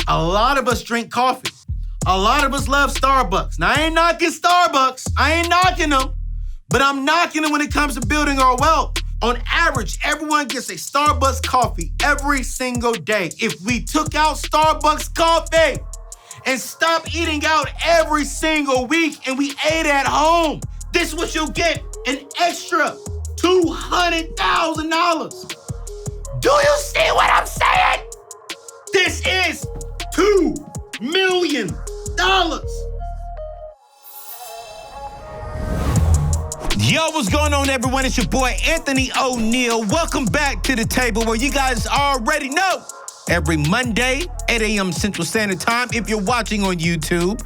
A lot of us drink coffee. A lot of us love Starbucks. Now, I ain't knocking Starbucks. I ain't knocking them. But I'm knocking them when it comes to building our wealth. On average, everyone gets a Starbucks coffee every single day. If we took out Starbucks coffee and stopped eating out every single week and we ate at home, this is what you'll get, an extra $200,000. Do you see what I'm saying? This is $2 million. Yo, what's going on, everyone? It's your boy, Anthony ONeil. Welcome back to the table where you guys already know every Monday, 8 a.m. Central Standard Time. If you're watching on YouTube,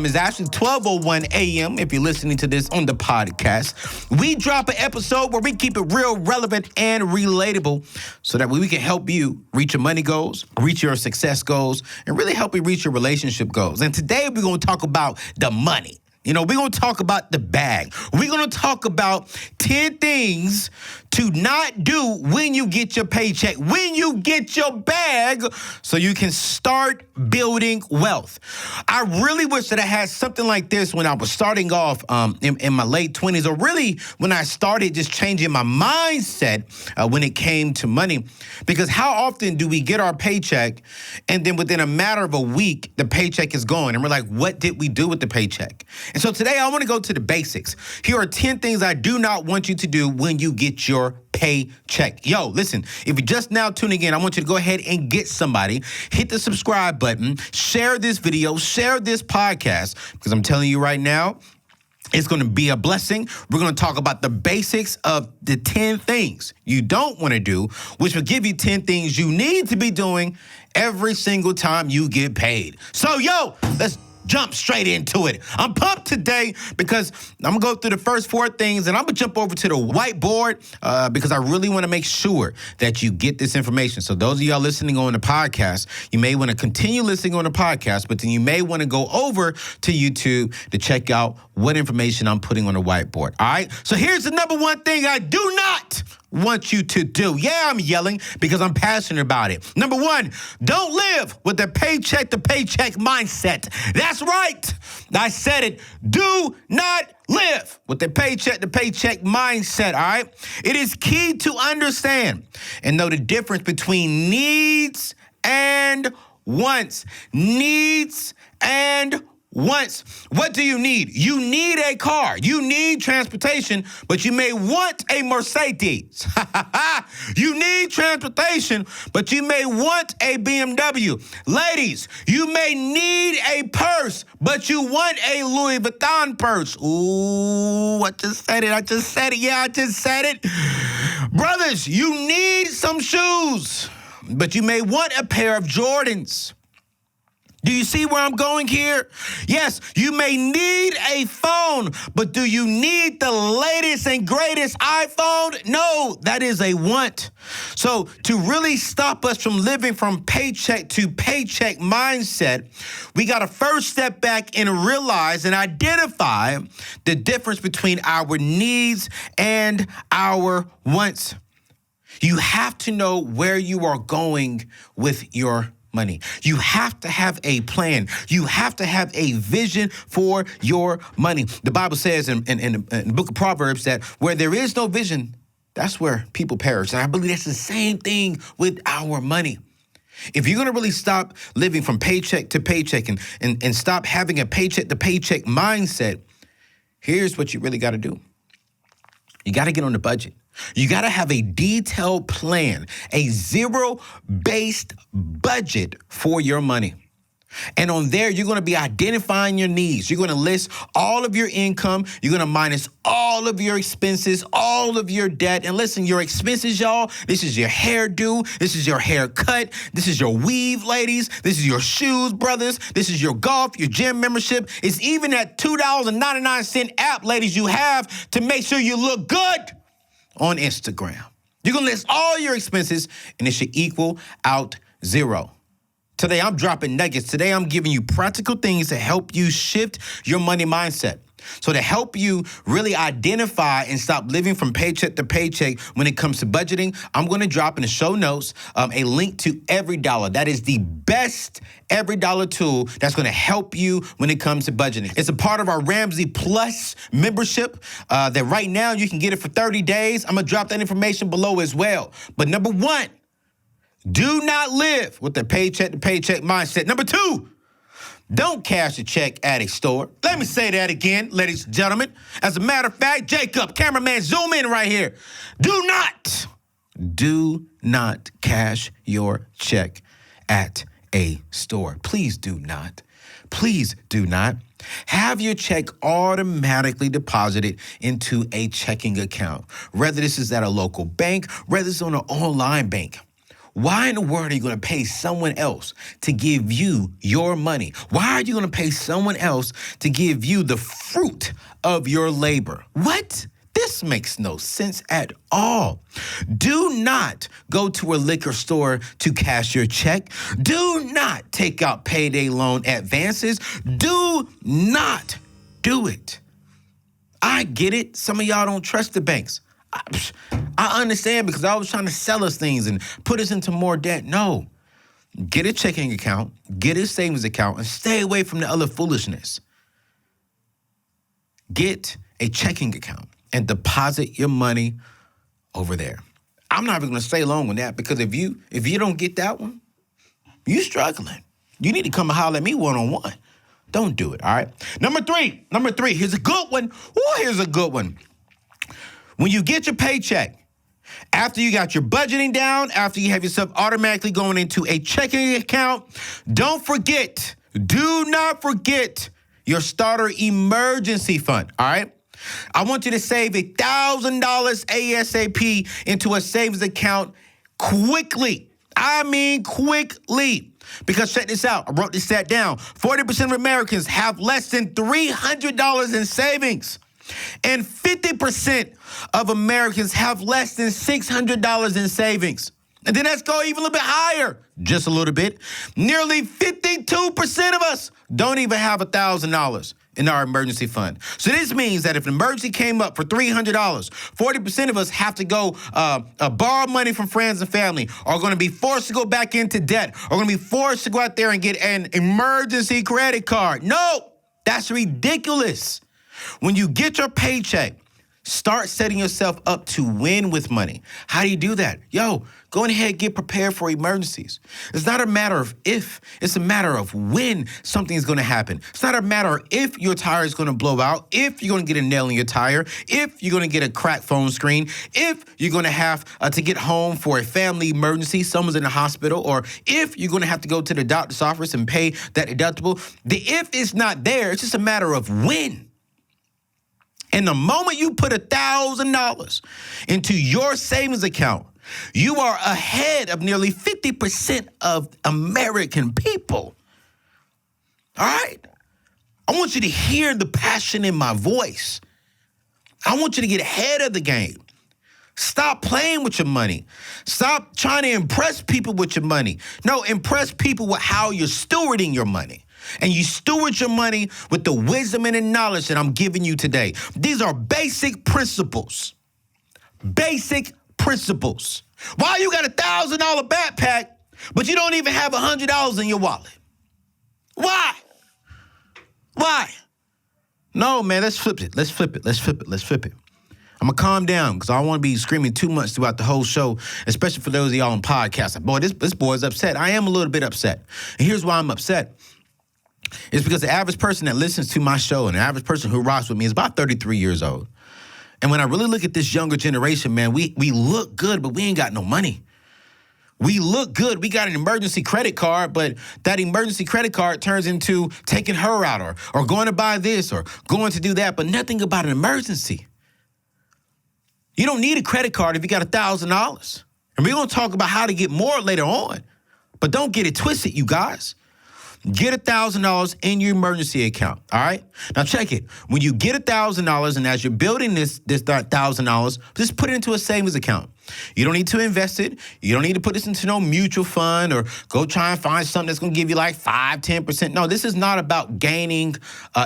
it's actually 12:01 a.m. if you're listening to this on the podcast. We drop an episode where we keep it real, relevant, and relatable so that we can help you reach your money goals, reach your success goals, and really help you reach your relationship goals. And today we're going to talk about the money. You know, we're going to talk about the bag. We're going to talk about 10 things to not do when you get your paycheck, when you get your bag, so you can start building wealth. I really wish that I had something like this when I was starting off in my late 20s, or really when I started just changing my mindset when it came to money. Because how often do we get our paycheck and then within a matter of a week, the paycheck is gone and we're like, what did we do with the paycheck? And so today I want to go to the basics. Here are 10 things I do not want you to do when you get your paycheck. Yo, listen, if you're just now tuning in, I want you to go ahead and get somebody, hit the subscribe button, share this video, share this podcast, because I'm telling you right now, it's going to be a blessing. We're going to talk about the basics of the 10 things you don't want to do, which will give you 10 things you need to be doing every single time you get paid. So, yo, let's jump straight into it. I'm pumped today because I'm going to go through the first 4 things and I'm going to jump over to the whiteboard because I really want to make sure that you get this information. So those of y'all listening on the podcast, you may want to continue listening on the podcast, but then you may want to go over to YouTube to check out what information I'm putting on the whiteboard. All right. So here's the number one thing I do not want you to do. Yeah, I'm yelling because I'm passionate about it. Number 1, don't live with the paycheck to paycheck mindset. That's right. I said it. Do not live with the paycheck to paycheck mindset, all right? It is key to understand and know the difference between needs and wants. Needs and wants. What do you need? You need a car. You need transportation, but you may want a Mercedes. You need transportation, but you may want a BMW. Ladies, you may need a purse, but you want a Louis Vuitton purse. Ooh, I just said it. Yeah, I just said it. Brothers, you need some shoes, but you may want a pair of Jordans. Do you see where I'm going here? Yes, you may need a phone, but do you need the latest and greatest iPhone? No, that is a want. So to really stop us from living from paycheck to paycheck mindset, we got to first step back and realize and identify the difference between our needs and our wants. You have to know where you are going with your money. You have to have a plan. You have to have a vision for your money. The Bible says in the book of Proverbs that where there is no vision, that's where people perish. And I believe that's the same thing with our money. If you're going to really stop living from paycheck to paycheck and stop having a paycheck to paycheck mindset, here's what you really got to do. You got to get on the budget. You got to have a detailed plan, a zero-based budget for your money. And on there, you're going to be identifying your needs. You're going to list all of your income. You're going to minus all of your expenses, all of your debt. And listen, your expenses, y'all, this is your hairdo. This is your haircut. This is your weave, ladies. This is your shoes, brothers. This is your golf, your gym membership. It's even that $2.99 app, ladies, you have to make sure you look good on Instagram. You're going to list all your expenses, and it should equal out zero. Today, I'm dropping nuggets. Today, I'm giving you practical things to help you shift your money mindset. So to help you really identify and stop living from paycheck to paycheck when it comes to budgeting, I'm going to drop in the show notes a link to EveryDollar. That is the best EveryDollar tool that's going to help you when it comes to budgeting. It's a part of our Ramsey Plus membership that right now you can get it for 30 days. I'm going to drop that information below as well. But number one, do not live with the paycheck to paycheck mindset. Number two, don't cash a check at a store. Let me say that again, ladies and gentlemen. As a matter of fact, Jacob, cameraman, zoom in right here. Do not cash your check at a store. Please do not. Please do not. Have your check automatically deposited into a checking account. Whether this is at a local bank, whether it's on an online bank. Why in the world are you going to pay someone else to give you your money? Why are you going to pay someone else to give you the fruit of your labor? What? This makes no sense at all. Do not go to a liquor store to cash your check. Do not take out payday loan advances. Do not do it. I get it. Some of y'all don't trust the banks. I understand because I was trying to sell us things and put us into more debt. No. Get a checking account, get a savings account, and stay away from the other foolishness. Get a checking account and deposit your money over there. I'm not even going to stay long on that because if you don't get that one, you're struggling. You need to come and holler at me one-on-one. Don't do it, all right? Number three, here's a good one. Here's a good one. When you get your paycheck, after you got your budgeting down, after you have yourself automatically going into a checking account, do not forget your starter emergency fund, all right? I want you to save $1,000 ASAP into a savings account quickly. I mean quickly. Because check this out. I wrote this stat down. 40% of Americans have less than $300 in savings. And 50% of Americans have less than $600 in savings. And then let's go even a little bit higher, just a little bit. Nearly 52% of us don't even have $1,000 in our emergency fund. So this means that if an emergency came up for $300, 40% of us have to go borrow money from friends and family, are going to be forced to go back into debt, are going to be forced to go out there and get an emergency credit card. No, that's ridiculous. When you get your paycheck, start setting yourself up to win with money. How do you do that? Go ahead, get prepared for emergencies. It's not a matter of if, it's a matter of when something is going to happen. It's not a matter of if your tire is going to blow out, if you're going to get a nail in your tire, if you're going to get a cracked phone screen, if you're going to have to get home for a family emergency, someone's in the hospital, or if you're going to have to go to the doctor's office and pay that deductible. The if is not there. It's just a matter of when. And the moment you put $1,000 into your savings account, you are ahead of nearly 50% of American people. All right? I want you to hear the passion in my voice. I want you to get ahead of the game. Stop playing with your money. Stop trying to impress people with your money. No, impress people with how you're stewarding your money. And you steward your money with the wisdom and the knowledge that I'm giving you today. These are basic principles. Basic principles. Why you got $1,000 backpack, but you don't even have $100 in your wallet? Why? No, man, let's flip it. Let's flip it. I'm going to calm down because I don't want to be screaming too much throughout the whole show, especially for those of y'all on podcasts. Boy, this boy's upset. I am a little bit upset. And here's why I'm upset. It's because the average person that listens to my show and the average person who rocks with me is about 33 years old. And when I really look at this younger generation, man, we look good, but we ain't got no money. We look good. We got an emergency credit card, but that emergency credit card turns into taking her out or going to buy this or going to do that, but nothing about an emergency. You don't need a credit card if you got $1,000. And we're going to talk about how to get more later on. But don't get it twisted, you guys. Get $1,000 in your emergency account, all right? Now check it. When you get $1,000 and as you're building this $1,000, just put it into a savings account. You don't need to invest it. You don't need to put this into no mutual fund or go try and find something that's going to give you like 5-10%. No, this is not about gaining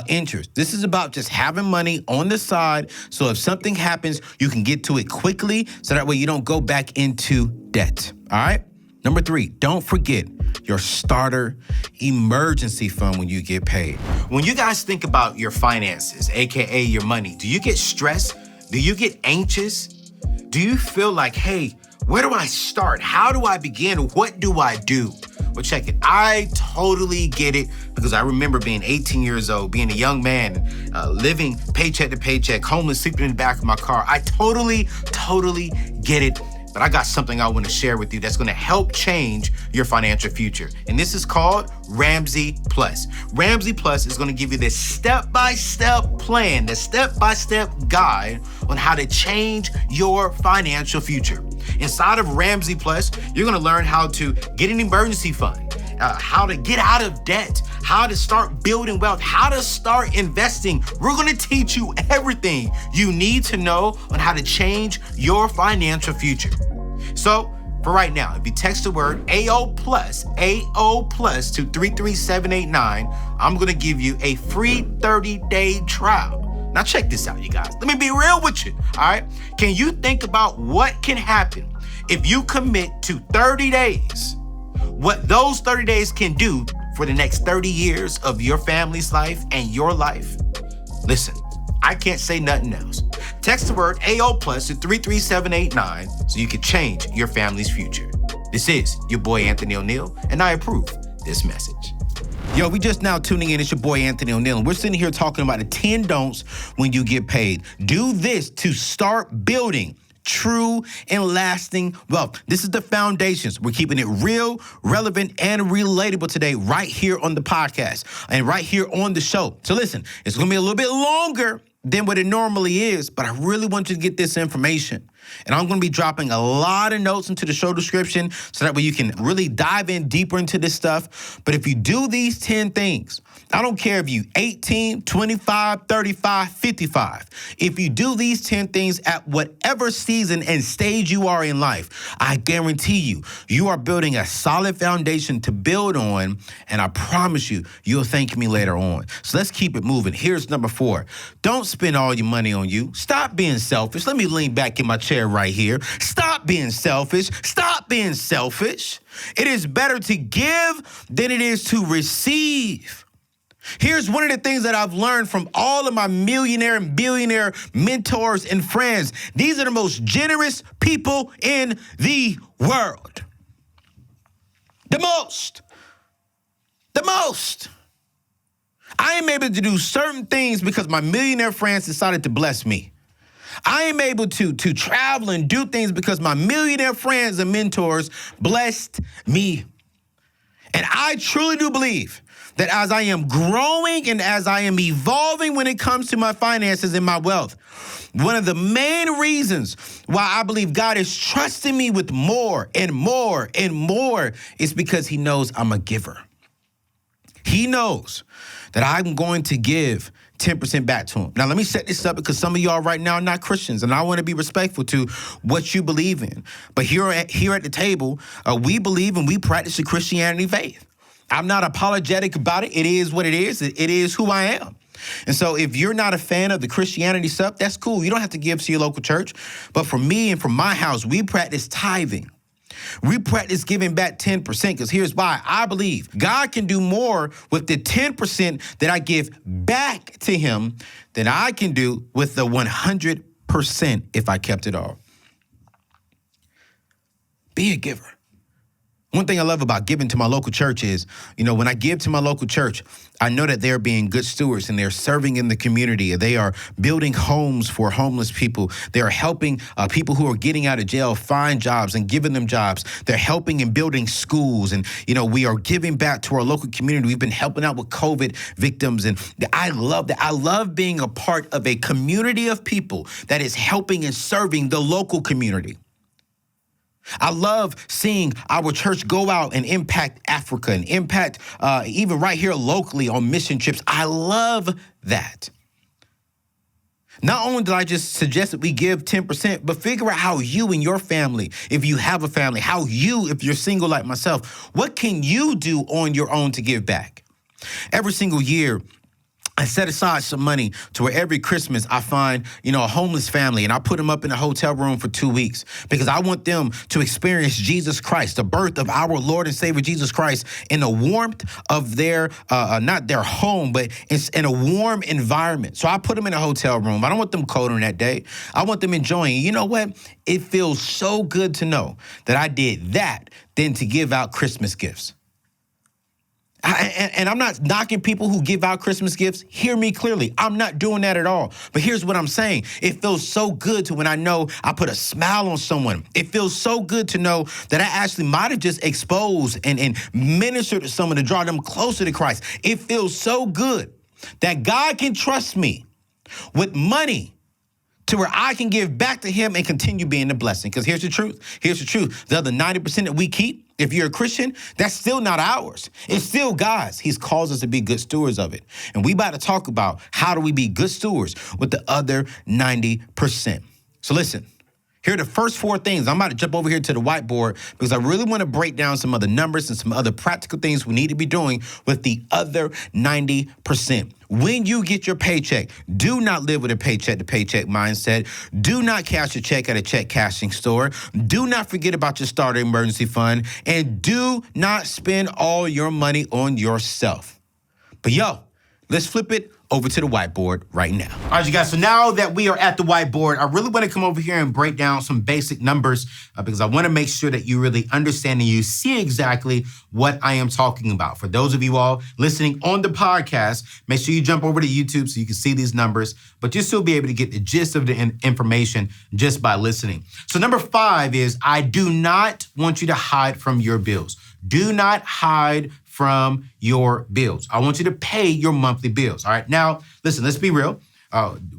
interest. This is about just having money on the side so if something happens, you can get to it quickly so that way you don't go back into debt, all right? Number 3, don't forget your starter emergency fund when you get paid. When you guys think about your finances, AKA your money, do you get stressed? Do you get anxious? Do you feel like, hey, where do I start? How do I begin? What do I do? Well, check it. I totally get it because I remember being 18 years old, being a young man, living paycheck to paycheck, homeless, sleeping in the back of my car. I totally get it. But I got something I want to share with you that's going to help change your financial future. And this is called Ramsey Plus. Ramsey Plus is going to give you this step-by-step plan, the step-by-step guide on how to change your financial future. Inside of Ramsey Plus, you're going to learn how to get an emergency fund, how to get out of debt, how to start building wealth, how to start investing. We're going to teach you everything you need to know on how to change your financial future. So for right now, if you text the word AO plus to 33789, I'm going to give you a free 30-day trial. Now check this out, you guys. Let me be real with you, all right? Can you think about what can happen if you commit to 30 days? What those 30 days can do for the next 30 years of your family's life and your life? Listen, I can't say nothing else. Text the word AO plus to 33789 so you can change your family's future. This is your boy Anthony ONeil, and I approve this message. Yo, we just now tuning in. It's your boy Anthony ONeil, and we're sitting here talking about the 10 don'ts when you get paid. Do this to start building true and lasting wealth. This is the foundations. We're keeping it real, relevant, and relatable today right here on the podcast and right here on the show. So listen, it's going to be a little bit longer than what it normally is, but I really want you to get this information. And I'm going to be dropping a lot of notes into the show description so that way you can really dive in deeper into this stuff. But if you do these 10 things, I don't care if you 18, 25, 35, 55. If you do these 10 things at whatever season and stage you are in life, I guarantee you, you are building a solid foundation to build on. And I promise you, you'll thank me later on. So let's keep it moving. Here's number 4. Don't spend all your money on you. Stop being selfish. Let me lean back in my chair right here. Stop being selfish. Stop being selfish. It is better to give than it is to receive. Here's one of the things that I've learned from all of my millionaire and billionaire mentors and friends. These are the most generous people in the world. The most. I am able to do certain things because my millionaire friends decided to bless me. I am able to travel and do things because my millionaire friends and mentors blessed me. And I truly do believe that as I am growing and as I am evolving when it comes to my finances and my wealth, one of the main reasons why I believe God is trusting me with more and more and more is because he knows I'm a giver. He knows that I'm going to give 10% back to him. Now, let me set this up because some of y'all right now are not Christians, and I want to be respectful to what you believe in. But here at the table, we believe and we practice the Christianity faith. I'm not apologetic about it. It is what it is. It is who I am. And so if you're not a fan of the Christianity stuff, that's cool. You don't have to give to your local church. But for me and for my house, we practice tithing. We practice giving back 10% because here's why. I believe God can do more with the 10% that I give back to him than I can do with the 100% if I kept it all. Be a giver. One thing I love about giving to my local church is, when I give to my local church, I know that they're being good stewards and they're serving in the community. They are building homes for homeless people. They are helping people who are getting out of jail find jobs and giving them jobs. They're helping and building schools. And, we are giving back to our local community. We've been helping out with COVID victims. And I love that. I love being a part of a community of people that is helping and serving the local community. I love seeing our church go out and impact Africa and impact even right here locally on mission trips. I love that. Not only did I just suggest that we give 10%, but figure out how you and your family, if you have a family, how you, if you're single like myself, what can you do on your own to give back? Every single year, I set aside some money to where every Christmas I find, a homeless family and I put them up in a hotel room for 2 weeks because I want them to experience Jesus Christ, the birth of our Lord and Savior Jesus Christ in the warmth of their, not their home, but it's in a warm environment. So I put them in a hotel room. I don't want them cold on that day. I want them enjoying. You know what? It feels so good to know that I did that than to give out Christmas gifts. And I'm not knocking people who give out Christmas gifts. Hear me clearly. I'm not doing that at all. But here's what I'm saying. It feels so good to when I know I put a smile on someone. It feels so good to know that I actually might have just exposed and ministered to someone to draw them closer to Christ. It feels so good that God can trust me with money to where I can give back to him and continue being a blessing. Because here's the truth. Here's the truth. The other 90% that we keep, if you're a Christian, that's still not ours. It's still God's. He's called us to be good stewards of it. And we about to talk about how do we be good stewards with the other 90%. So listen, here are the first 4 things. I'm about to jump over here to the whiteboard because I really want to break down some other numbers and some other practical things we need to be doing with the other 90%. When you get your paycheck, do not live with a paycheck to paycheck mindset. Do not cash a check at a check cashing store. Do not forget about your starter emergency fund. And do not spend all your money on yourself. But let's flip it over to the whiteboard right now. All right, you guys, so now that we are at the whiteboard, I really want to come over here and break down some basic numbers because I want to make sure that you really understand and you see exactly what I am talking about. For those of you all listening on the podcast, make sure you jump over to YouTube so you can see these numbers, but you'll still be able to get the gist of the information just by listening. So number 5 is I do not want you to hide from your bills. Do not hide from your bills. I want you to pay your monthly bills. All right. Now, listen, let's be real.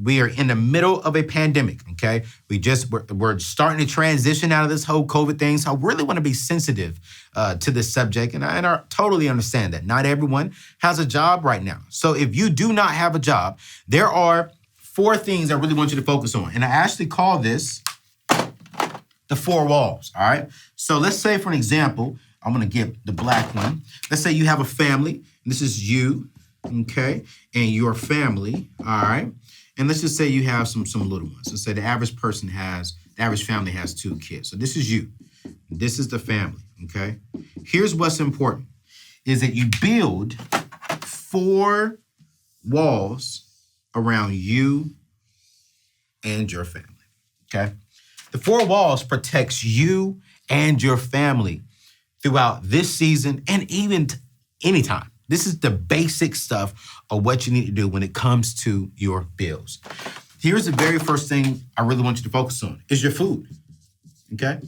We are in the middle of a pandemic. Okay. We're starting to transition out of this whole COVID thing. So I really want to be sensitive to this subject. And I totally understand that not everyone has a job right now. So if you do not have a job, there are 4 things I really want you to focus on. And I actually call this the 4 walls. All right. So let's say, for an example, I'm going to get the black one. Let's say you have a family. This is you, okay, and your family, all right? And let's just say you have some little ones. Let's say the average family has 2 kids. So this is you. This is the family, okay? Here's what's important, is that you build 4 walls around you and your family, okay? The 4 walls protects you and your family throughout this season and even anytime. This is the basic stuff of what you need to do when it comes to your bills. Here's the very first thing I really want you to focus on is your food, okay?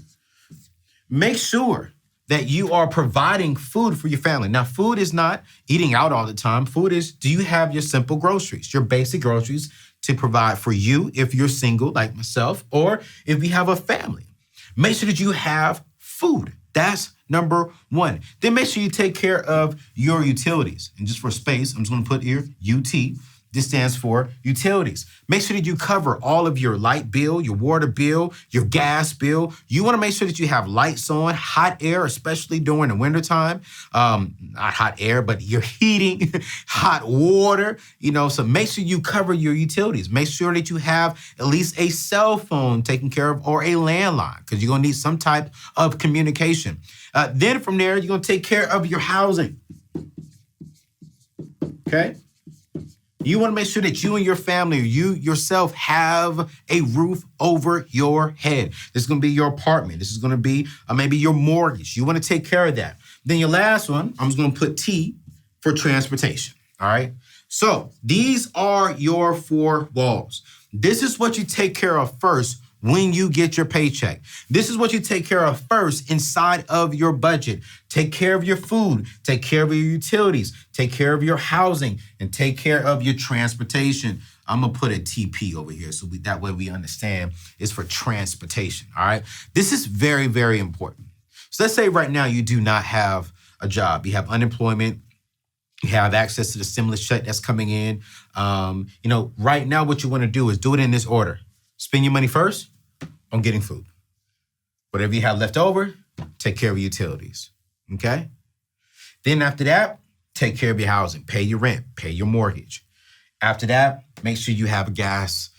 Make sure that you are providing food for your family. Now, food is not eating out all the time. Food is, do you have your simple groceries, your basic groceries to provide for you if you're single like myself or if you have a family? Make sure that you have food. That's number 1. Then make sure you take care of your utilities. And just for space, I'm just going to put here UT. This stands for utilities. Make sure that you cover all of your light bill, your water bill, your gas bill. You want to make sure that you have lights on, hot air, especially during the wintertime. Not hot air, but your heating, hot water, so make sure you cover your utilities. Make sure that you have at least a cell phone taken care of or a landline because you're going to need some type of communication. Then from there, you're going to take care of your housing. Okay? You want to make sure that you and your family, or you yourself, have a roof over your head. This is going to be your apartment. This is going to be maybe your mortgage. You want to take care of that. Then your last one, I'm just going to put T for transportation. All right. So these are your 4 walls. This is what you take care of first when you get your paycheck. This is what you take care of first inside of your budget. Take care of your food, take care of your utilities, take care of your housing, and take care of your transportation. I'm going to put a TP over here so that way we understand it's for transportation, all right? This is very, very important. So let's say right now you do not have a job. You have unemployment. You have access to the stimulus check that's coming in. Right now what you want to do is do it in this order. Spend your money first on getting food. Whatever you have left over, take care of your utilities, okay? Then after that, take care of your housing, pay your rent, pay your mortgage. After that, make sure you have gas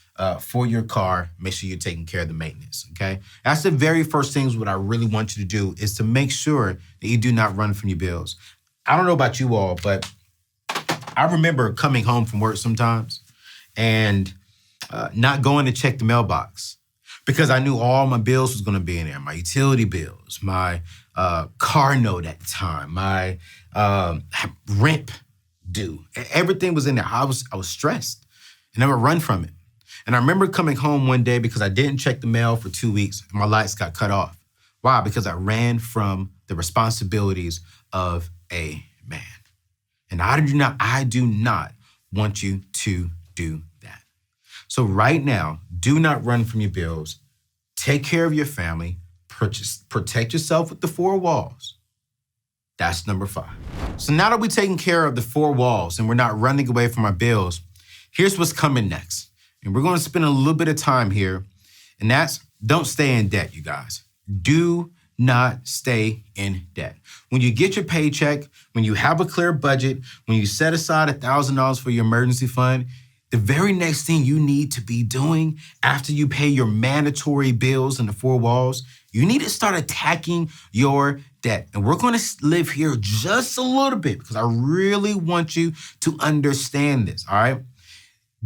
for your car. Make sure you're taking care of the maintenance, okay? That's the very first things what I really want you to do is to make sure that you do not run from your bills. I don't know about you all, but I remember coming home from work sometimes and not going to check the mailbox because I knew all my bills was gonna be in there. My utility bills, my car note at the time, my rent due. Everything was in there. I was stressed and I would run from it. And I remember coming home one day because I didn't check the mail for 2 weeks and my lights got cut off. Why? Because I ran from the responsibilities of a man. And I do not want you to do that. So right now, do not run from your bills. Take care of your family. Protect yourself with the 4 walls. That's number 5. So now that we're taking care of the 4 walls and we're not running away from our bills, here's what's coming next. And we're going to spend a little bit of time here, and that's don't stay in debt, you guys. Do not stay in debt. When you get your paycheck, when you have a clear budget, when you set aside $1,000 for your emergency fund, the very next thing you need to be doing after you pay your mandatory bills in the 4 walls, you need to start attacking your debt. And we're going to live here just a little bit because I really want you to understand this, all right?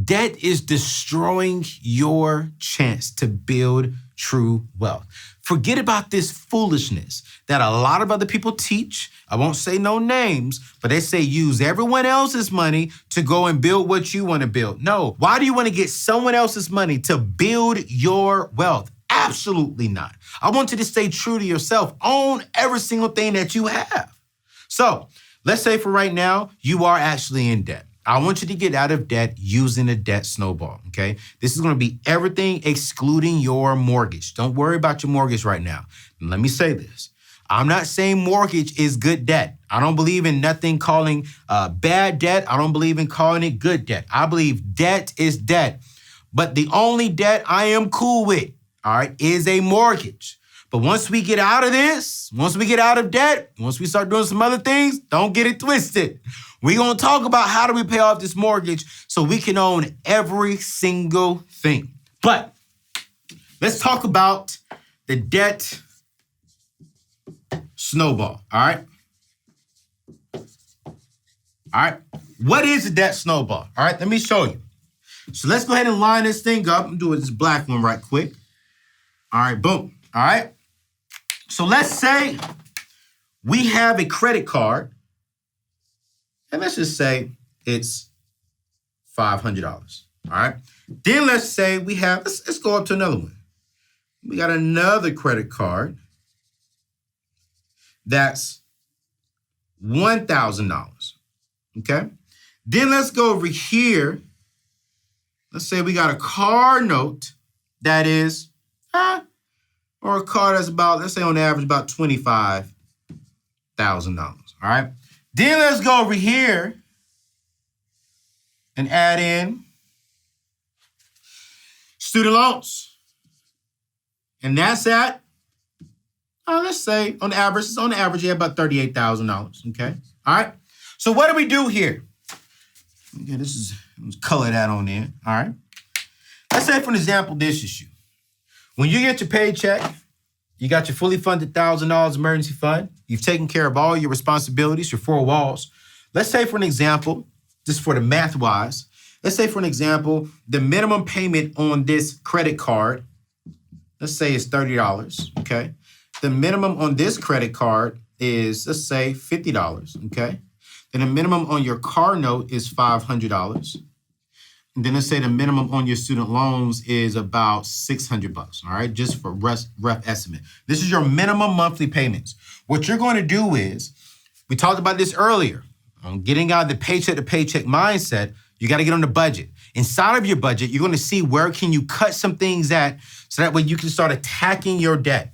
Debt is destroying your chance to build true wealth. Forget about this foolishness that a lot of other people teach. I won't say no names, but they say use everyone else's money to go and build what you want to build. No. Why do you want to get someone else's money to build your wealth? Absolutely not. I want you to stay true to yourself. Own every single thing that you have. So let's say for right now, you are actually in debt. I want you to get out of debt using a debt snowball, okay? This is going to be everything excluding your mortgage. Don't worry about your mortgage right now. And let me say this. I'm not saying mortgage is good debt. I don't believe in nothing calling bad debt. I don't believe in calling it good debt. I believe debt is debt. But the only debt I am cool with, all right, is a mortgage. But once we get out of this, once we get out of debt, once we start doing some other things, don't get it twisted. We're going to talk about how do we pay off this mortgage so we can own every single thing. But let's talk about the debt snowball, all right? All right, what is the debt snowball? All right, let me show you. So let's go ahead and line this thing up. I'm doing this black one right quick. All right, boom, all right? So let's say we have a credit card, and let's just say it's $500, all right? Then let's say we have, let's go up to another one. We got another credit card that's $1,000, okay? Then let's go over here. Let's say we got a car note that is, or a car that's about, let's say on average, about $25,000, all right? Then let's go over here and add in student loans. And that's at, let's say on average, yeah, about $38,000, okay? All right? So what do we do here? Okay, let's color that on in, all right? Let's say, for an example, this issue. When you get your paycheck, you got your fully funded $1,000 emergency fund. You've taken care of all your responsibilities, your 4 walls. Let's say, for an example, just for the math-wise, let's say, for an example, the minimum payment on this credit card, let's say it's $30, okay? The minimum on this credit card is, let's say, $50, okay? Then the minimum on your car note is $500. And then let's say the minimum on your student loans is about $600, all right? Just for rough estimate. This is your minimum monthly payments. What you're going to do is, we talked about this earlier, on getting out of the paycheck to paycheck mindset, you got to get on the budget. Inside of your budget, you're gonna see where can you cut some things at so that way you can start attacking your debt,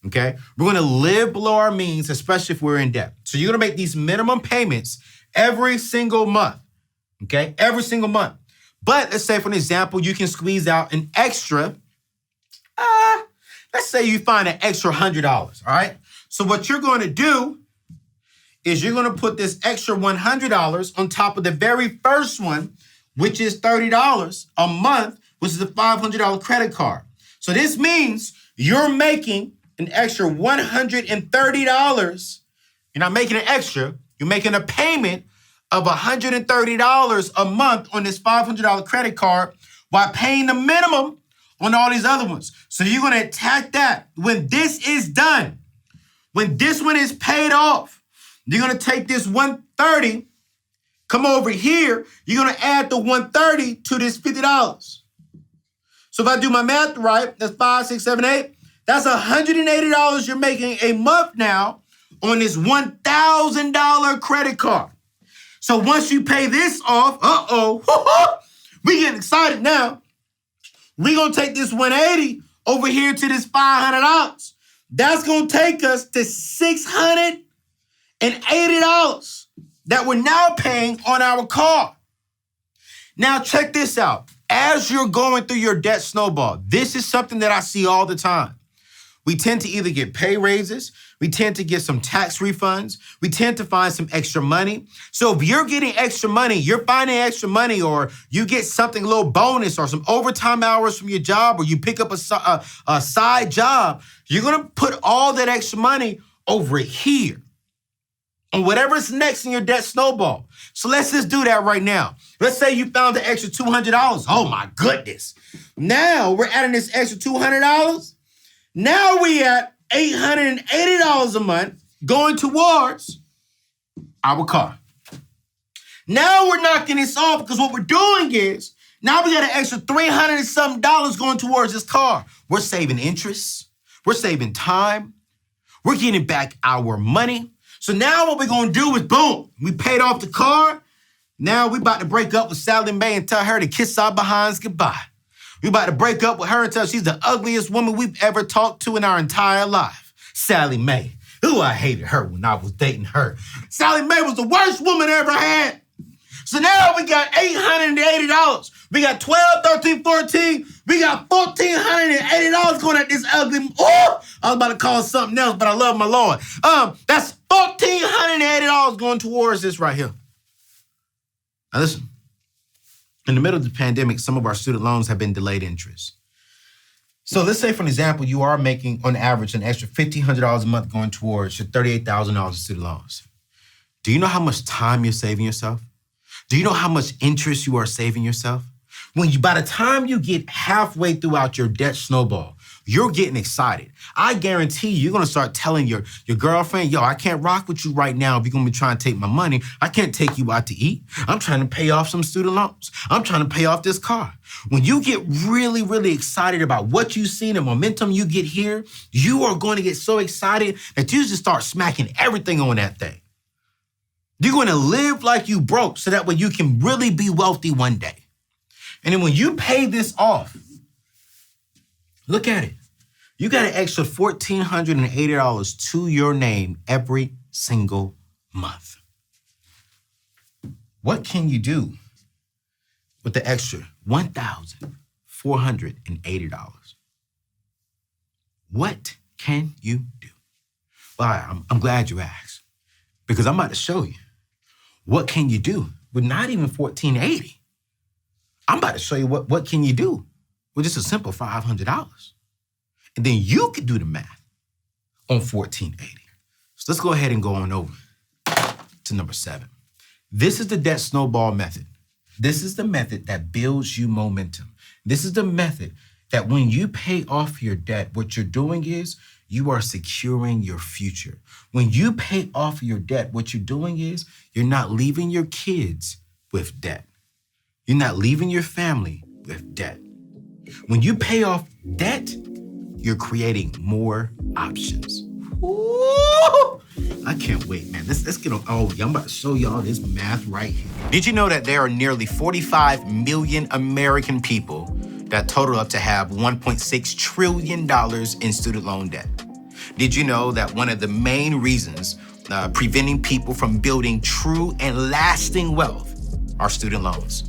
okay? We're gonna live below our means, especially if we're in debt. So you're gonna make these minimum payments every single month, okay? Every single month. But let's say, for an example, you can squeeze out an extra, let's say you find an extra $100, all right? So what you're gonna do is you're gonna put this extra $100 on top of the very first one, which is $30 a month, which is a $500 credit card. So this means you're making an extra $130. You're not making an extra, you're making a payment of $130 a month on this $500 credit card while paying the minimum on all these other ones. So you're gonna attack that. When this is done, when this one is paid off, you're gonna take this $130, come over here, you're gonna add the $130 to this $50. So if I do my math right, that's 5, 6, 7, 8. That's $180 you're making a month now on this $1,000 credit card. So once you pay this off, we getting excited now. We gonna take this $180 over here to this $500. That's gonna take us to $680 that we're now paying on our car. Now check this out. As you're going through your debt snowball, this is something that I see all the time. We tend to either get pay raises, we tend to get some tax refunds, we tend to find some extra money. So if you're getting extra money, you're finding extra money, or you get something, a little bonus or some overtime hours from your job, or you pick up a side job, you're gonna put all that extra money over here on whatever's next in your debt snowball. So let's just do that right now. Let's say you found the extra $200. Oh my goodness. Now we're adding this extra $200. Now we at $880 a month going towards our car. Now we're knocking this off because what we're doing is now we got an extra $300 and something going towards this car. We're saving interest. We're saving time. We're getting back our money. So now what we're going to do is, boom, we paid off the car. Now we about to break up with Sally Mae and tell her to kiss our behinds goodbye. We about to break up with her and tell her she's the ugliest woman we've ever talked to in our entire life. Sally Mae. Ooh, I hated her when I was dating her. Sally Mae was the worst woman I ever had. So now we got $880. We got 12, 13, 14. We got $1,480 going at this ugly. Oh, I was about to call it something else, but I love my Lord. That's $1,480 going towards this right here. Now listen. In the middle of the pandemic, some of our student loans have been delayed interest. So let's say, for an example, you are making, on average, an extra $1,500 a month going towards your $38,000 in student loans. Do you know how much time you're saving yourself? Do you know how much interest you are saving yourself? By the time you get halfway throughout your debt snowball, you're getting excited. I guarantee you're gonna start telling your girlfriend, yo, I can't rock with you right now if you're gonna be trying to take my money. I can't take you out to eat. I'm trying to pay off some student loans. I'm trying to pay off this car. When you get really, really excited about what you see, the momentum you get here, you are going to get so excited that you just start smacking everything on that thing. You're gonna live like you broke so that way you can really be wealthy one day. And then when you pay this off, look at it. You got an extra $1,480 to your name every single month. What can you do with the extra $1,480? What can you do? Well, I'm glad you asked, because I'm about to show you. What can you do with not even $1,480? I'm about to show you what can you do with just a simple $500. And then you can do the math on $1,480. So let's go ahead and go on over to number 7. This is the debt snowball method. This is the method that builds you momentum. This is the method that when you pay off your debt, what you're doing is you are securing your future. When you pay off your debt, what you're doing is you're not leaving your kids with debt. You're not leaving your family with debt. When you pay off debt, you're creating more options. Ooh, I can't wait, man. Let's get on. Oh, yeah, I'm about to show y'all this math right here. Did you know that there are nearly 45 million American people that total up to have $1.6 trillion in student loan debt? Did you know that one of the main reasons preventing people from building true and lasting wealth are student loans?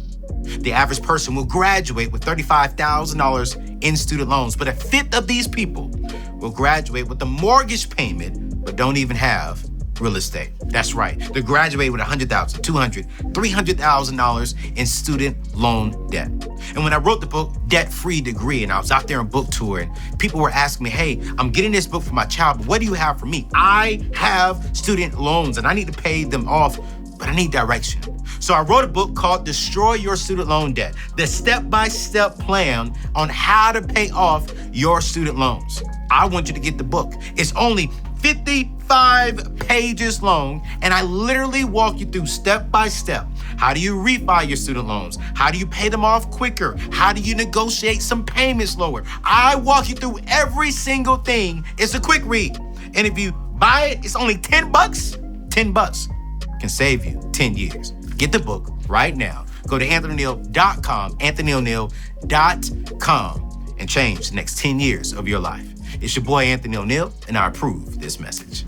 The average person will graduate with $35,000 in student loans, but a fifth of these people will graduate with a mortgage payment but don't even have real estate. That's right. They graduate with $100,000, $200,000, $300,000 in student loan debt. And when I wrote the book, Debt-Free Degree, and I was out there on book tour, and people were asking me, hey, I'm getting this book for my child, but what do you have for me? I have student loans, and I need to pay them off, but I need direction. So I wrote a book called Destroy Your Student Loan Debt, the step-by-step plan on how to pay off your student loans. I want you to get the book. It's only 55 pages long, and I literally walk you through step by step. How do you refi your student loans? How do you pay them off quicker? How do you negotiate some payments lower? I walk you through every single thing. It's a quick read. And if you buy it, it's only $10. $10 can save you 10 years. Get the book right now. Go to AnthonyONeil.com, AnthonyONeil.com, and change the next 10 years of your life. It's your boy, Anthony ONeil, and I approve this message.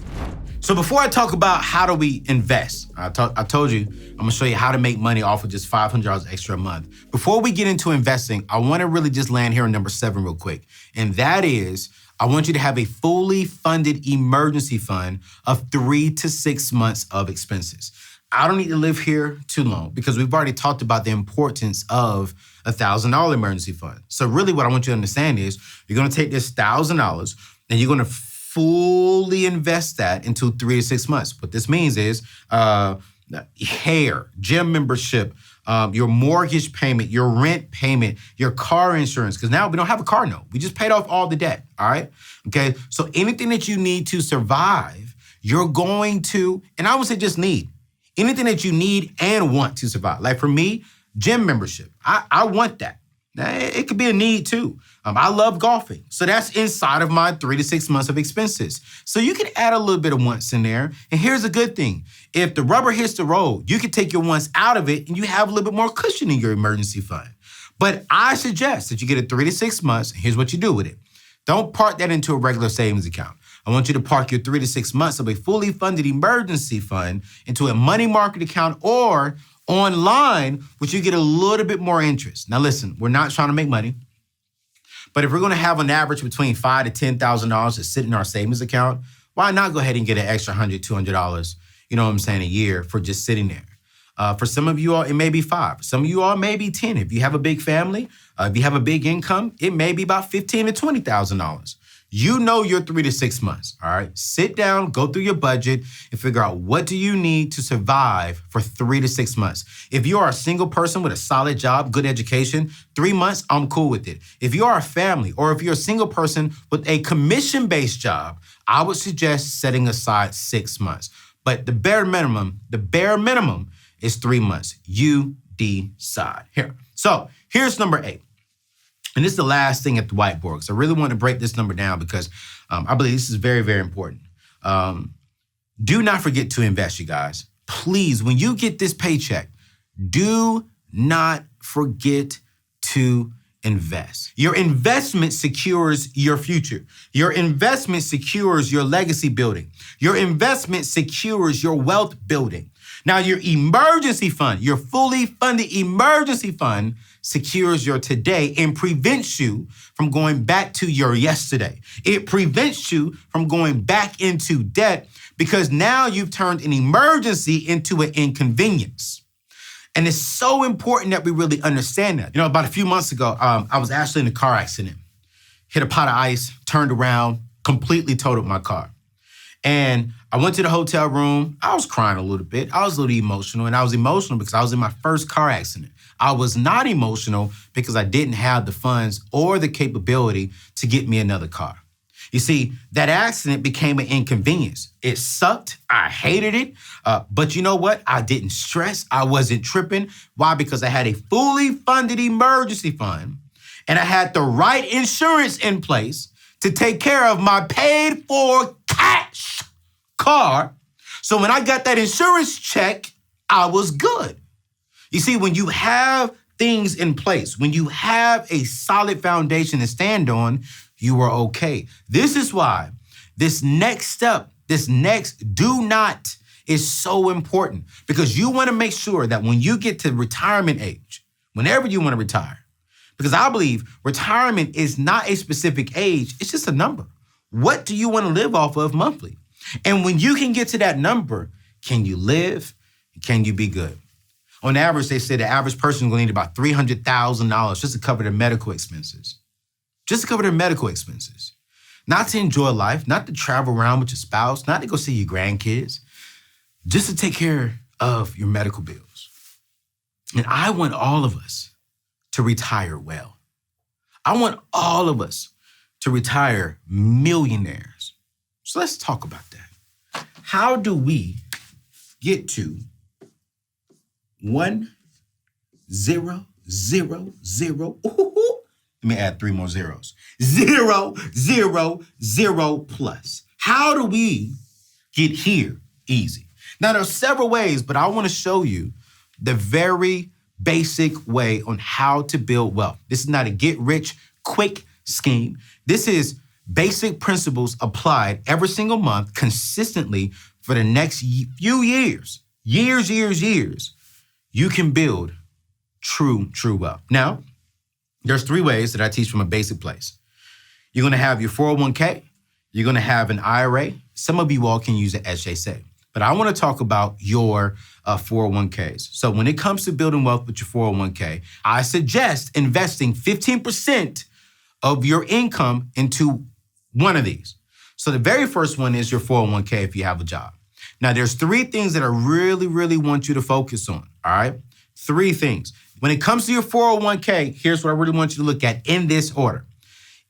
So before I talk about how do we invest, I told you, I'm gonna show you how to make money off of just $500 extra a month. Before we get into investing, I wanna really just land here on number 7 real quick. And that is, I want you to have a fully funded emergency fund of 3 to 6 months of expenses. I don't need to live here too long because we've already talked about the importance of a $1,000 emergency fund. So really what I want you to understand is you're gonna take this $1,000 and you're gonna fully invest that into 3 to 6 months. What this means is hair, gym membership, your mortgage payment, your rent payment, your car insurance, because now we don't have a car note. We just paid off all the debt, all right? Okay, so anything that you need to survive, you're going to, and I would say just need, anything that you need and want to survive. Like for me, gym membership, I want that. Now, it could be a need too. I love golfing. So that's inside of my 3 to 6 months of expenses. So you can add a little bit of wants in there. And here's a good thing. If the rubber hits the road, you can take your wants out of it and you have a little bit more cushion in your emergency fund. But I suggest that you get it 3 to 6 months. And here's what you do with it. Don't park that into a regular savings account. I want you to park your 3 to 6 months of a fully funded emergency fund into a money market account or online, which you get a little bit more interest. Now listen, we're not trying to make money, but if we're gonna have an average between $5,000 to $10,000 to sit in our savings account, why not go ahead and get an extra $100, $200, you know what I'm saying, a year for just sitting there? For some of you all, it may be 5. For some of you all, it may be 10. If you have a big family, if you have a big income, it may be about $15,000 to $20,000. You know your 3 to 6 months, all right? Sit down, go through your budget, and figure out what do you need to survive for 3 to 6 months. If you are a single person with a solid job, good education, 3 months, I'm cool with it. If you are a family, or if you're a single person with a commission-based job, I would suggest setting aside 6 months. But the bare minimum is 3 months. You decide. So here's number 8. And this is the last thing at the whiteboard, because I really want to break this number down because I believe this is very, very important. Do not forget to invest, you guys. Please, when you get this paycheck, do not forget to invest. Your investment secures your future. Your investment secures your legacy building. Your investment secures your wealth building. Now, your emergency fund, your fully funded emergency fund, secures your today and prevents you from going back to your yesterday. It prevents you from going back into debt because now you've turned an emergency into an inconvenience. And it's so important that we really understand that. You know, about a few months ago, I was actually in a car accident, hit a pot of ice, turned around, completely totaled my car. And I went to the hotel room. I was crying a little bit. I was a little emotional, and I was emotional because I was in my first car accident. I was not emotional because I didn't have the funds or the capability to get me another car. You see, that accident became an inconvenience. It sucked. I hated it. But you know what? I didn't stress. I wasn't tripping. Why? Because I had a fully funded emergency fund, and I had the right insurance in place to take care of my paid for cash car. So when I got that insurance check, I was good. You see, when you have things in place, when you have a solid foundation to stand on, you are okay. This is why this next step, this next do not is so important, because you want to make sure that when you get to retirement age, whenever you want to retire, because I believe retirement is not a specific age, it's just a number. What do you want to live off of monthly? And when you can get to that number, can you live? Can you be good? On average, they say the average person is going to need about $300,000 just to cover their medical expenses. Just to cover their medical expenses. Not to enjoy life, not to travel around with your spouse, not to go see your grandkids, just to take care of your medical bills. And I want all of us to retire well. I want all of us to retire millionaires. So let's talk about that. How do we get to 1, 0, 0, 0? Let me add 3 more zeros. 0, 0, 0 plus. How do we get here easy? Now, there are several ways, but I want to show you the very basic way on how to build wealth. This is not a get-rich-quick scheme. This is basic principles applied every single month consistently for the next few years. Years. You can build true wealth. Now, there's 3 ways that I teach from a basic place. You're going to have your 401k. You're going to have an IRA. Some of you all can use it as they say. But I want to talk about your 401ks. So when it comes to building wealth with your 401k, I suggest investing 15% of your income into one of these. So the very first one is your 401k if you have a job. Now, there's 3 things that I really want you to focus on, all right? 3 things. When it comes to your 401k, here's what I really want you to look at in this order.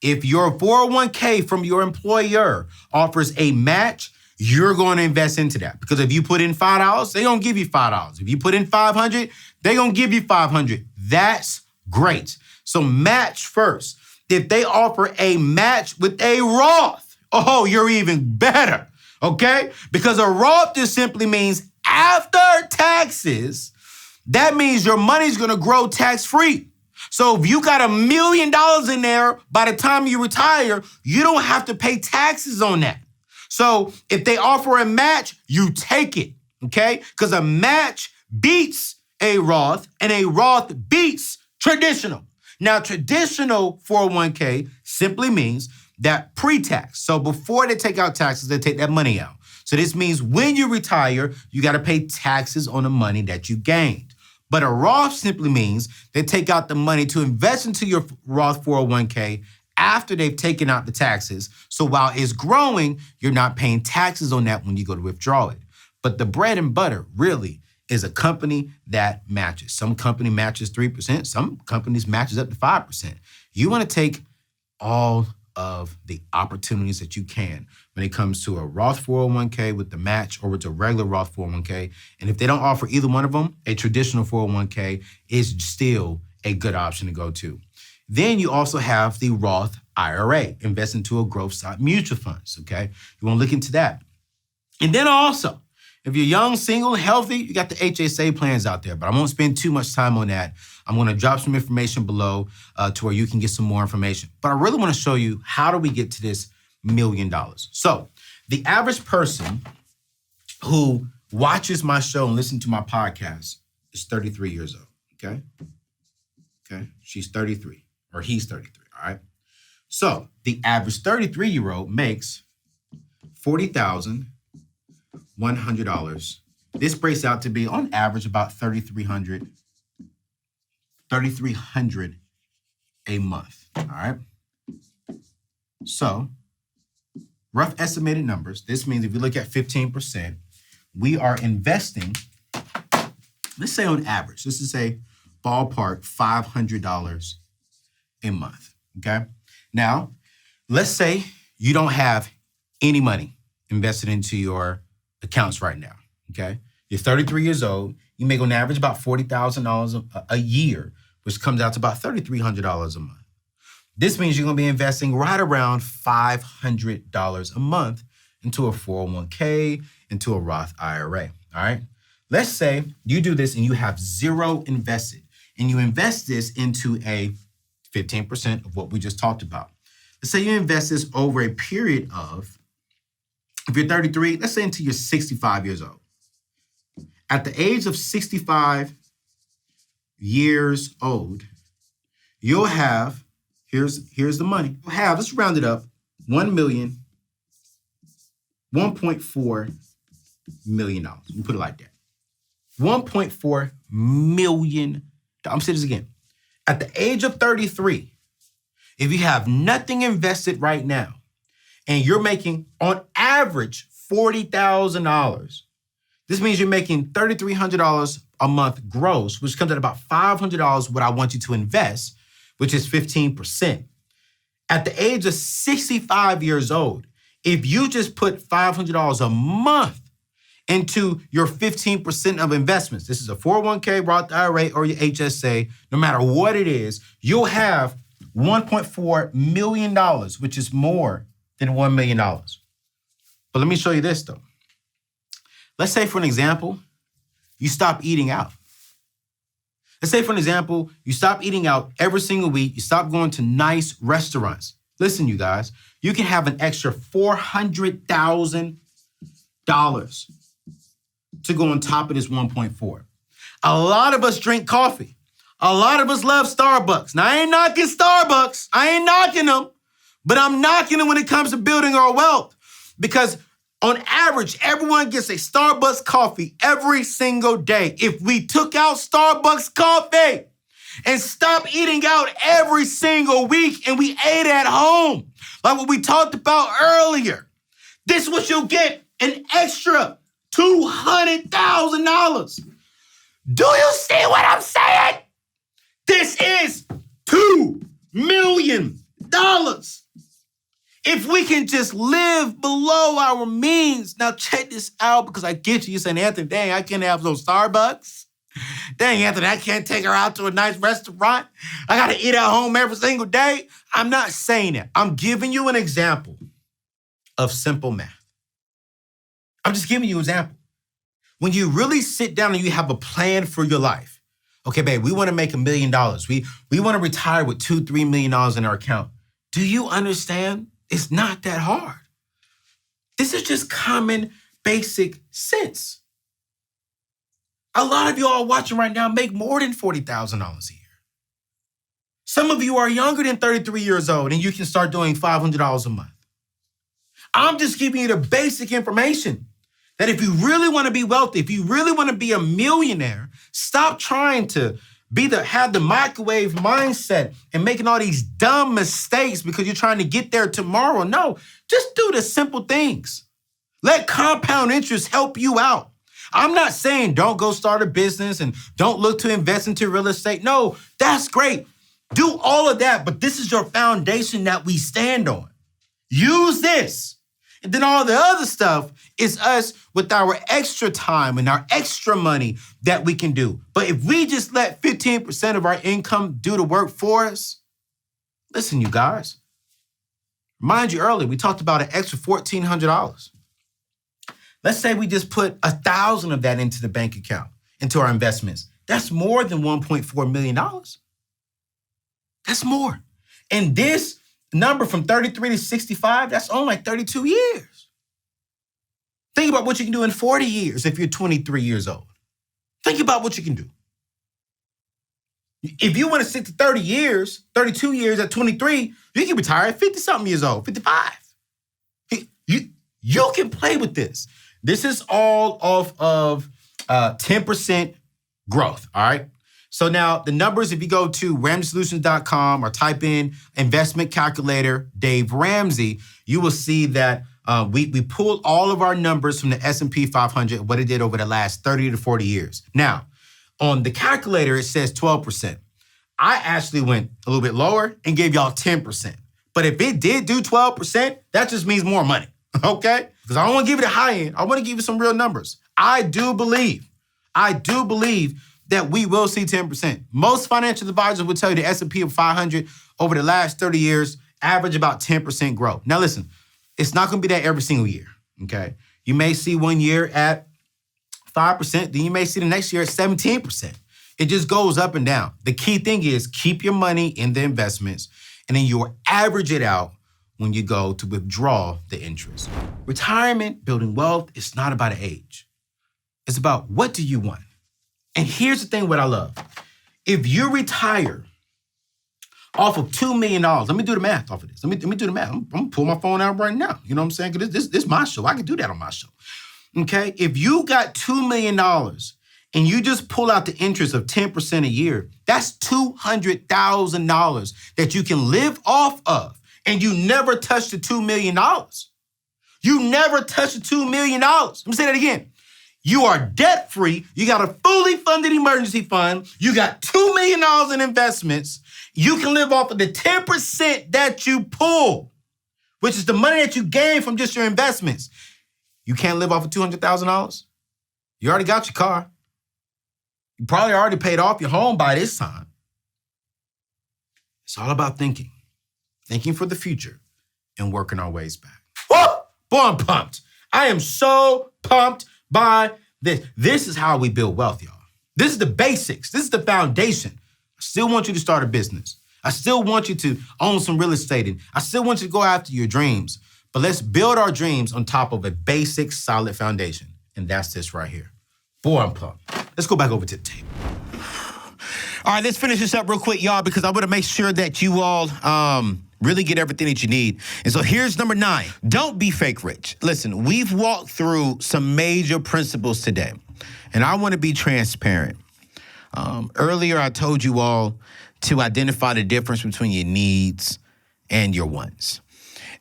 If your 401k from your employer offers a match, you're going to invest into that. Because if you put in $5, they're going to give you $5. If you put in $500, they're going to give you $500. That's great. So match first. If they offer a match with a Roth, oh, you're even better, okay? Because a Roth just simply means after taxes, that means your money's going to grow tax-free. So if you got $1 million in there, by the time you retire, you don't have to pay taxes on that. So if they offer a match, you take it, okay? Because a match beats a Roth, and a Roth beats traditional. Now, traditional 401k simply means that pre-tax. So before they take out taxes, they take that money out. So this means when you retire, you got to pay taxes on the money that you gained. But a Roth simply means they take out the money to invest into your Roth 401k after they've taken out the taxes. So while it's growing, you're not paying taxes on that when you go to withdraw it. But the bread and butter really is a company that matches. Some company matches 3%. Some companies matches up to 5%. You want to take all of the opportunities that you can when it comes to a Roth 401k with the match or with a regular Roth 401k. And if they don't offer either one of them, a traditional 401k is still a good option to go to. Then you also have the Roth IRA, invest into a growth stock mutual funds, okay? You want to look into that. And then also, if you're young, single, healthy, you got the HSA plans out there, but I won't spend too much time on that. I'm going to drop some information below to where you can get some more information. But I really want to show you how do we get to this $1 million. So the average person who watches my show and listens to my podcast is 33 years old, okay? Okay, she's 33, or he's 33, all right? So the average 33-year-old makes $40,100. This breaks out to be, on average, about $3,300 a month, all right? So, rough estimated numbers. This means if you look at 15%, we are investing, let's say on average, let's just say ballpark $500 a month, okay? Now, let's say you don't have any money invested into your accounts right now, okay? You're 33 years old. You make on average about $40,000 a year, which comes out to about $3,300 a month. This means you're going to be investing right around $500 a month into a 401k, into a Roth IRA, all right? Let's say you do this and you have zero invested, and you invest this into a 15% of what we just talked about. Let's say you invest this over a period of, if you're 33, let's say until you're 65 years old. At the age of 65 years old, you'll have, here's the money. You'll have, let's round it up, $1.4 million. Let me put it like that. $1.4 million. I'm saying this again. At the age of 33, if you have nothing invested right now, and you're making, on average, $40,000, this means you're making $3,300 a month gross, which comes at about $500 what I want you to invest, which is 15%. At the age of 65 years old, if you just put $500 a month into your 15% of investments, this is a 401k, Roth IRA, or your HSA, no matter what it is, you'll have $1.4 million, which is more than $1 million. But let me show you this though. Let's say, for an example, you stop eating out. Let's say, for an example, you stop eating out every single week. You stop going to nice restaurants. Listen, you guys, you can have an extra $400,000 to go on top of this 1.4. A lot of us drink coffee. A lot of us love Starbucks. Now, I ain't knocking Starbucks. I ain't knocking them. But I'm knocking them when it comes to building our wealth. Because on average, everyone gets a Starbucks coffee every single day. If we took out Starbucks coffee and stopped eating out every single week and we ate at home, like what we talked about earlier, this is what you'll get, an extra $200,000. Do you see what I'm saying? This is $2 million. If we can just live below our means. Now check this out, because I get you. You're saying, Anthony, dang, I can't have those Starbucks. Dang, Anthony, I can't take her out to a nice restaurant. I got to eat at home every single day. I'm not saying that. I'm giving you an example of simple math. I'm just giving you an example. When you really sit down and you have a plan for your life. Okay, babe, we want to make $1 million. We want to retire with $2-3 million in our account. Do you understand? It's not that hard. This is just common, basic sense. A lot of you all watching right now make more than $40,000 a year. Some of you are younger than 33 years old and you can start doing $500 a month. I'm just giving you the basic information that if you really want to be wealthy, if you really want to be a millionaire, stop trying to have the microwave mindset and making all these dumb mistakes because you're trying to get there tomorrow. No, just do the simple things. Let compound interest help you out. I'm not saying don't go start a business and don't look to invest into real estate. No, that's great. Do all of that, but this is your foundation that we stand on. Use this. And then all the other stuff is us with our extra time and our extra money that we can do. But if we just let 15% of our income do the work for us, listen, you guys, remind you earlier, we talked about an extra $1,400. Let's say we just put 1,000 of that into the bank account, into our investments. That's more than $1.4 million. That's more. And this number from 33 to 65, that's only like 32 years. Think about what you can do in 40 years if you're 23 years old. Think about what you can do. If you want to stick to 30 years, 32 years at 23, you can retire at 50-something years old, 55. You can play with this. This is all off of 10% growth, all right? So now the numbers, if you go to RamseySolutions.com or type in investment calculator Dave Ramsey, you will see that we pulled all of our numbers from the S&P 500, what it did over the last 30 to 40 years. Now, on the calculator, it says 12%. I actually went a little bit lower and gave y'all 10%. But if it did do 12%, that just means more money, okay? Because I don't want to give you the high end. I want to give you some real numbers. I do believe that we will see 10%. Most financial advisors will tell you the S&P 500 over the last 30 years average about 10% growth. Now listen, it's not going to be that every single year, okay? You may see 1 year at 5%, then you may see the next year at 17%. It just goes up and down. The key thing is keep your money in the investments, and then you'll average it out when you go to withdraw the interest. Retirement, building wealth, it's not about an age. It's about what do you want? And here's the thing what I love. If you retire off of $2 million, let me do the math off of this. Let me do the math. I'm gonna pull my phone out right now. You know what I'm saying? Because this is my show. I can do that on my show. Okay? If you got $2 million and you just pull out the interest of 10% a year, that's $200,000 that you can live off of, and you never touch the $2 million. You never touch the $2 million. Let me say that again. You are debt-free. You got a fully funded emergency fund. You got $2 million in investments. You can live off of the 10% that you pull, which is the money that you gain from just your investments. You can't live off of $200,000? You already got your car. You probably already paid off your home by this time. It's all about thinking for the future and working our ways back. Whoa! Boy, I'm pumped. I am so pumped by this. This is how we build wealth, y'all. This is the basics. This is the foundation. I still want you to start a business. I still want you to own some real estate. And I still want you to go after your dreams. But let's build our dreams on top of a basic, solid foundation. And that's this right here. Boy, I'm pumped. Let's go back over to the table. All right, let's finish this up real quick, y'all, because I want to make sure that you all really get everything that you need. And so here's number 9. Don't be fake rich. Listen, we've walked through some major principles today, and I want to be transparent. Earlier, I told you all to identify the difference between your needs and your wants.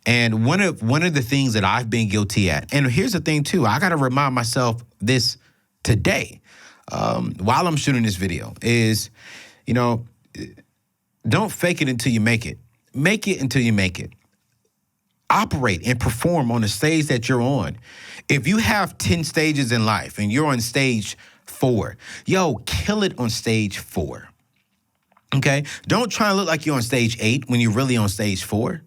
And one of the things that I've been guilty at, and here's the thing too, I got to remind myself this today while I'm shooting this video is, don't fake it until you make it. Make it until you make it. Operate and perform on the stage that you're on. If you have 10 stages in life and you're on stage 4, kill it on stage 4. Okay? Don't try and look like you're on stage 8 when you're really on stage 4.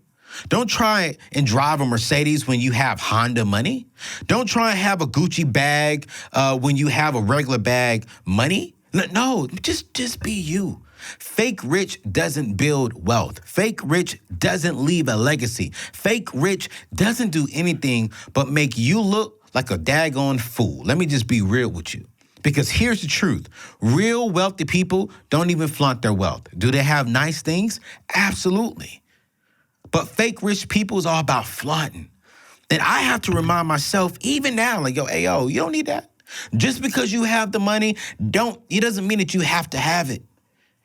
Don't try and drive a Mercedes when you have Honda money. Don't try and have a Gucci bag when you have a regular bag money. No, just be you. Fake rich doesn't build wealth. Fake rich doesn't leave a legacy. Fake rich doesn't do anything but make you look like a daggone fool. Let me just be real with you. Because here's the truth. Real wealthy people don't even flaunt their wealth. Do they have nice things? Absolutely. But fake rich people is all about flaunting. And I have to remind myself, even now, you don't need that. Just because you have the money, it doesn't mean that you have to have it.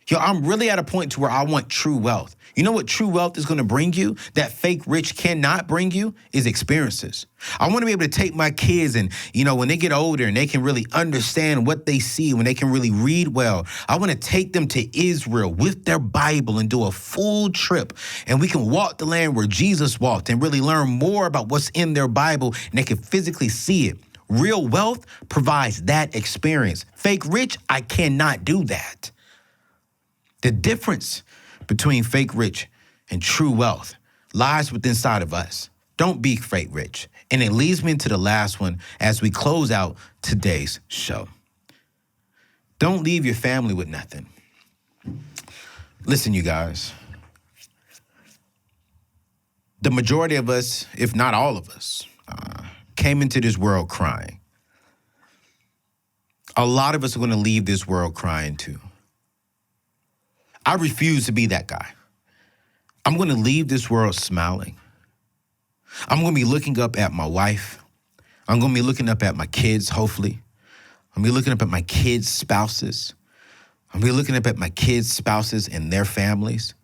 I'm really at a point to where I want true wealth. You know what true wealth is going to bring you that fake rich cannot bring you is experiences. I want to be able to take my kids and, when they get older and they can really understand what they see, when they can really read well, I want to take them to Israel with their Bible and do a full trip. And we can walk the land where Jesus walked and really learn more about what's in their Bible and they can physically see it. Real wealth provides that experience. Fake rich, I cannot do that. The difference between fake rich and true wealth lies within inside of us. Don't be fake rich. And it leads me into the last one as we close out today's show. Don't leave your family with nothing. Listen, you guys. The majority of us, if not all of us, came into this world crying. A lot of us are going to leave this world crying too. I refuse to be that guy. I'm going to leave this world smiling. I'm going to be looking up at my wife. I'm going to be looking up at my kids, hopefully. I'm going to be looking up at my kids' spouses. I'm going to be looking up at my kids' spouses and their families.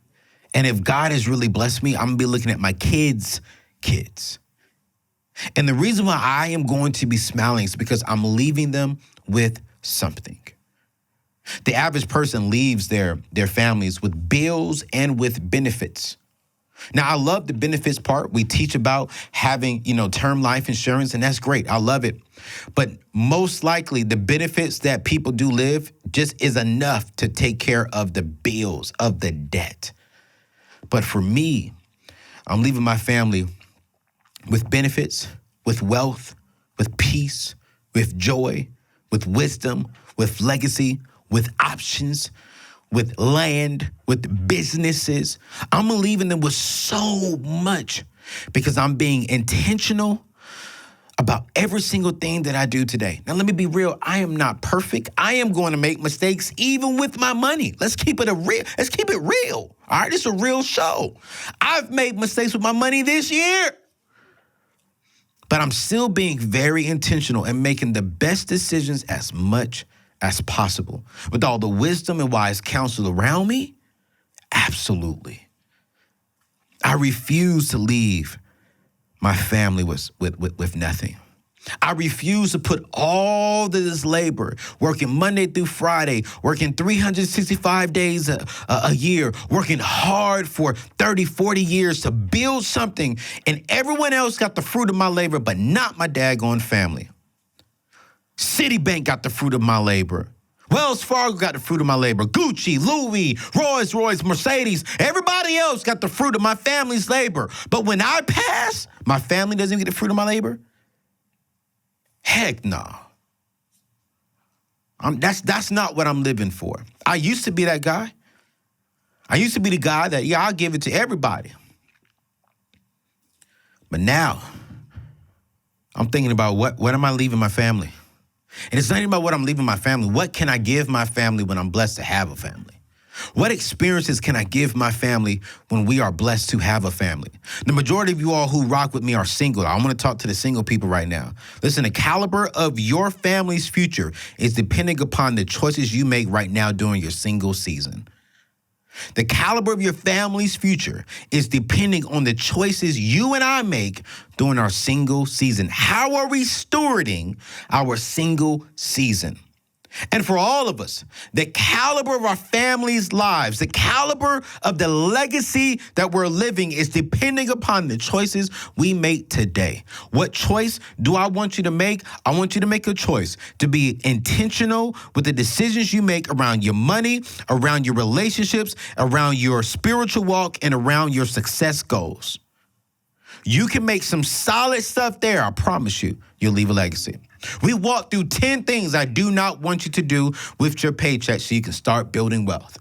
And if God has really blessed me, I'm going to be looking at my kids' kids. And the reason why I am going to be smiling is because I'm leaving them with something. The average person leaves their families with bills and with benefits. Now, I love the benefits part. We teach about having, term life insurance, and that's great. I love it. But most likely, the benefits that people do live just is enough to take care of the bills, of the debt. But for me, I'm leaving my family with benefits, with wealth, with peace, with joy, with wisdom, with legacy, with options, with land, with businesses. I'm leaving them with so much because I'm being intentional about every single thing that I do today. Now, let me be real. I am not perfect. I am going to make mistakes even with my money. Let's keep it real. All right, it's a real show. I've made mistakes with my money this year. But I'm still being very intentional and making the best decisions as much as possible. With all the wisdom and wise counsel around me, absolutely. I refuse to leave my family with nothing. I refuse to put all this labor, working Monday through Friday, working 365 days a year, working hard for 30, 40 years to build something, and everyone else got the fruit of my labor, but not my daggone family. Citibank got the fruit of my labor. Wells Fargo got the fruit of my labor. Gucci, Louis, Rolls-Royce, Mercedes. Everybody else got the fruit of my family's labor. But when I pass, my family doesn't get the fruit of my labor? Heck no. That's not what I'm living for. I used to be that guy. I used to be the guy that, I'll give it to everybody. But now, I'm thinking about what am I leaving my family? And it's not even about what I'm leaving my family. What can I give my family when I'm blessed to have a family? What experiences can I give my family when we are blessed to have a family? The majority of you all who rock with me are single. I want to talk to the single people right now. Listen, the caliber of your family's future is depending upon the choices you make right now during your single season. The caliber of your family's future is depending on the choices you and I make during our single season. How are we stewarding our single season? And for all of us, the caliber of our family's lives, the caliber of the legacy that we're living is depending upon the choices we make today. What choice do I want you to make? I want you to make a choice to be intentional with the decisions you make around your money, around your relationships, around your spiritual walk, and around your success goals. You can make some solid stuff there. I promise you, you'll leave a legacy. We walked through 10 things I do not want you to do with your paycheck so you can start building wealth.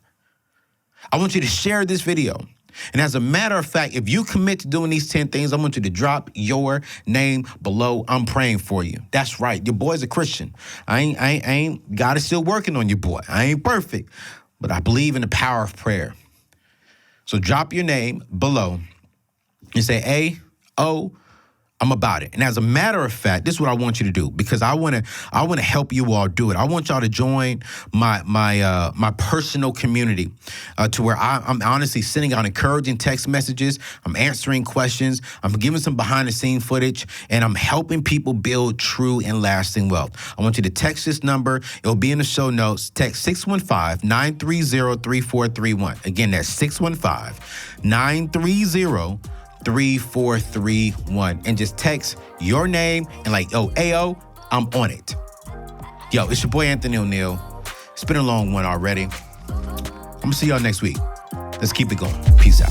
I want you to share this video. And as a matter of fact, if you commit to doing these 10 things, I want you to drop your name below. I'm praying for you. That's right. Your boy's a Christian. I ain't, God is still working on your boy. I ain't perfect, but I believe in the power of prayer. So drop your name below and say, hey, I'm about it. And as a matter of fact, this is what I want you to do because I want to help you all do it. I want y'all to join my personal community to where I'm honestly sending out encouraging text messages. I'm answering questions. I'm giving some behind the scene footage, and I'm helping people build true and lasting wealth. I want you to text this number. It'll be in the show notes. Text 615-930-3431. Again, that's 615-930-3431. 3431 and just text your name and AO, I'm on it. Yo, it's your boy Anthony ONeil. It's been a long one already. I'm gonna see y'all next week. Let's keep it going. Peace out.